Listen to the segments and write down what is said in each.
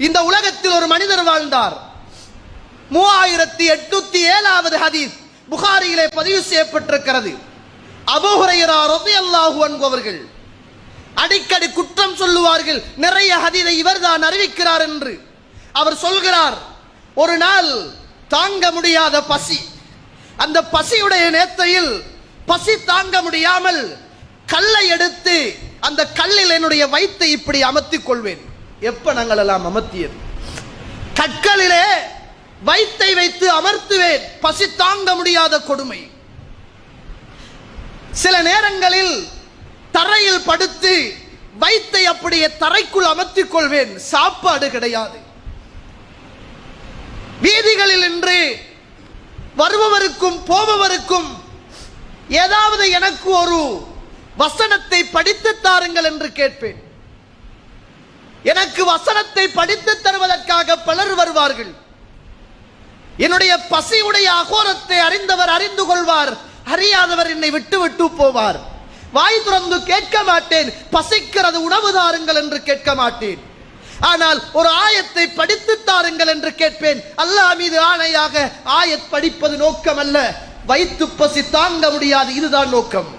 இந்த உலகத்தில் ஒரு மனிதர் வாழ்ந்தார். 3807வது ஹதீஸ் புகாரியிலே பதிவு செய்யப்பட்டிருக்கிறது. அபூ ஹுரைரா ரலியல்லாஹு அன்ஹு அவர்கள் அடிக்கடி குற்றம் சொல்லுவார்கள், நிறைய ஹதீஸை இவர்தான் அறிவிக்கிறார் என்று. அவர் சொல்கிறார், ஒரு நாள் தாங்க முடியாத பசி, அந்த பசியுடைய நேரத்தில் பசி தாங்க முடியாமல் கல்லை எடுத்து அந்த கல்லில் என்னுடைய வயிற்றை இப்படி அமர்த்திக் கொள்வேன். எப்ப நாங்கள் எல்லாம் அமர்த்தியது? கற்களிலே வயிற்றை வைத்து அமர்த்துவேன், பசி தாங்க முடியாத கொடுமை. சில நேரங்களில் தரையில் படுத்து வயிற்றை அப்படியே தரைக்குள் அமர்த்திக் கொள்வேன், சாப்பாடு கிடையாது. வீதிகளில் நின்று வருபவருக்கும் போபவருக்கும் ஏதாவது எனக்கு ஒரு வசனத்தை படித்து தாருங்கள் என்று கேட்பேன். எனக்கு வசனத்தை படித்து தருவதற்காக பலர் வருவார்கள். என்னுடைய பசியுடைய அகோரத்தை அறிந்தவர் அறிந்து கொள்வார், அறியாதவர் என்னை விட்டு விட்டு போவார். வாய் திறந்து கேட்க மாட்டேன், பசிக்கிறது உணவு தாருங்கள் என்று கேட்க மாட்டேன். ஆனால் ஒரு ஆயத்தை படித்து தாருங்கள் என்று கேட்பேன். அல்லாஹ் மீது ஆணையாக ஆயத் படிப்பது நோக்கம் அல்ல, வயிற்று பசி தாங்க முடியாது, இதுதான் நோக்கம்.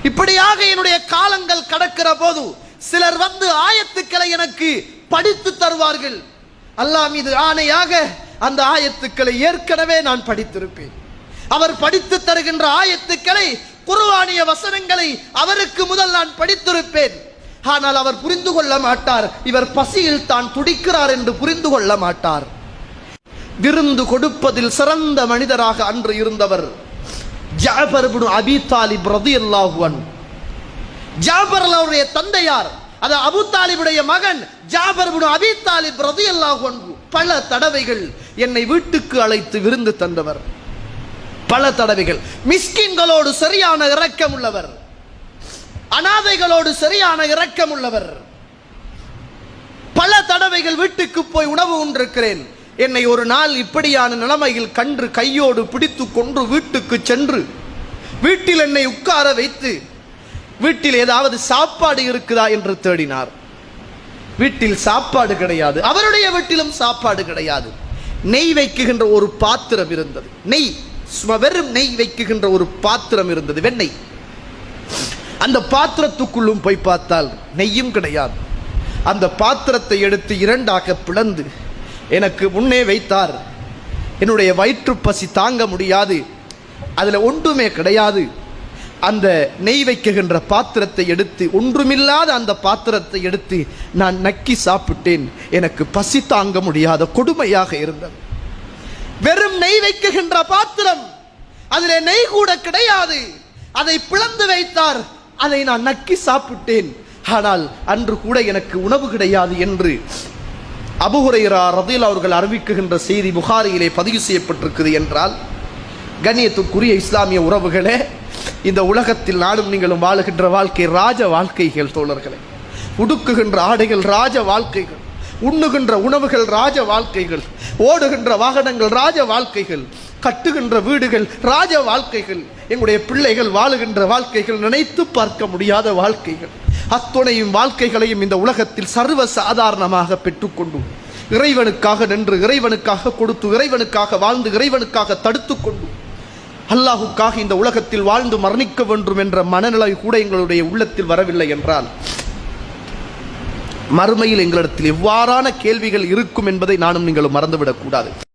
இப்படியாக என்னுடைய காலங்கள் கடக்கிற போது சிலர் வந்து ஆயத்துக்களை எனக்கு படித்து தருவார்கள். அல்லாஹ் மீது ஆணையாக அந்த ஆயத்துக்களை ஏற்கனவே நான் படித்திருப்பேன். அவர் படித்து தருகின்ற ஆயத்துக்களை, குர்ஆனிய வசனங்களை அவருக்கு முதல் நான் படித்திருப்பேன். ஆனால் அவர் புரிந்து கொள்ள மாட்டார், இவர் பசியில் தான் துடிக்கிறார் என்று புரிந்து கொள்ள மாட்டார். விருந்து கொடுப்பதில் சிறந்த மனிதராக அன்று இருந்தவர் ஜாபர் இப்னு அபீ தாலிப் ரலியல்லாஹு அன்ஹு. ஜாபர் அவருடைய தந்தையார், அது அபூ தாலிபுடைய மகன் ஜாபர் இப்னு அபீ தாலிப் ரலியல்லாஹு அன்ஹு பல தடவைகள் என்னை வீட்டுக்கு அழைத்து விருந்து தந்தவர். பல தடவைகள் மிஸ்கின்களோடு சரியான இரக்கம் உள்ளவர், அனாதைகளோடு சரியான இரக்கம் உள்ளவர். பல தடவைகள் வீட்டுக்கு போய் உணவு உண்டிருக்கிறேன். என்னை ஒரு நாள் இப்படியான நிலைமையில் கன்று கையோடு பிடித்து கொண்டு வீட்டுக்கு சென்று வீட்டில் என்னை உட்கார வைத்து வீட்டில் ஏதாவது சாப்பாடு இருக்குதா என்று தேடினார். வீட்டில் சாப்பாடு கிடையாது, அவருடைய வீட்டிலும் சாப்பாடு கிடையாது. நெய் வைக்குகின்ற ஒரு பாத்திரம் இருந்தது, நெய், வெறும் நெய் வைக்குகின்ற ஒரு பாத்திரம் இருந்தது, வெண்ணெய். அந்த பாத்திரத்துக்குள்ளும் போய் பார்த்தால் நெய்யும் கிடையாது. அந்த பாத்திரத்தை எடுத்து இரண்டாக பிளந்து எனக்கு முன்னே வைத்தார். என்னுடைய வயிற்று பசி தாங்க முடியாது, அதில் ஒன்றுமே கிடையாது. அந்த நெய் வைக்குகின்ற பாத்திரத்தை எடுத்து, ஒன்றுமில்லாத அந்த பாத்திரத்தை எடுத்து நான் நக்கி சாப்பிட்டேன். எனக்கு பசி தாங்க முடியாத கொடுமையாக இருந்தது. வெறும் நெய் வைக்குகின்ற பாத்திரம், அதில் நெய் கூட கிடையாது. அதை பிளந்து வைத்தார், அதை நான் நக்கி சாப்பிட்டேன். ஆனால் அன்று கூட எனக்கு உணவு கிடையாது என்று அபூ ஹுரைரா ரலியல்லாஹு அவர்கள் அறிவிக்குகின்ற செய்தி புகாரியிலே பதிவு செய்யப்பட்டிருக்கிறது. என்றால் கண்ணியத்துக்குரிய இஸ்லாமிய உறவுகளே, இந்த உலகத்தில் நானும் நீங்களும் வாழுகின்ற வாழ்க்கை ராஜ வாழ்க்கைகள் தோழர்களே. உடுக்குகின்ற ஆடைகள் ராஜ வாழ்க்கைகள், உண்ணுகின்ற உணவுகள் ராஜ வாழ்க்கைகள், ஓடுகின்ற வாகனங்கள் ராஜ வாழ்க்கைகள், கட்டுகின்ற வீடுகள் ராஜ வாழ்க்கைகள், எங்களுடைய பிள்ளைகள் வாழுகின்ற வாழ்க்கைகள் நினைத்து பார்க்க முடியாத வாழ்க்கைகள். அத்துணையும் வாழ்க்கைகளையும் இந்த உலகத்தில் சர்வ சாதாரணமாக பெற்றுக்கொண்டு இறைவனுக்காக நின்று, இறைவனுக்காக கொடுத்து, இறைவனுக்காக வாழ்ந்து, இறைவனுக்காக தடுத்து கொண்டு அல்லாஹுக்காக இந்த உலகத்தில் வாழ்ந்து மரணிக்க வேண்டும் என்ற மனநிலை கூட எங்களுடைய உள்ளத்தில் வரவில்லை என்றால் மறுமையில் எங்களிடத்தில் எவ்வாறான கேள்விகள் இருக்கும் என்பதை நானும் நீங்களும் மறந்துவிடக் கூடாது.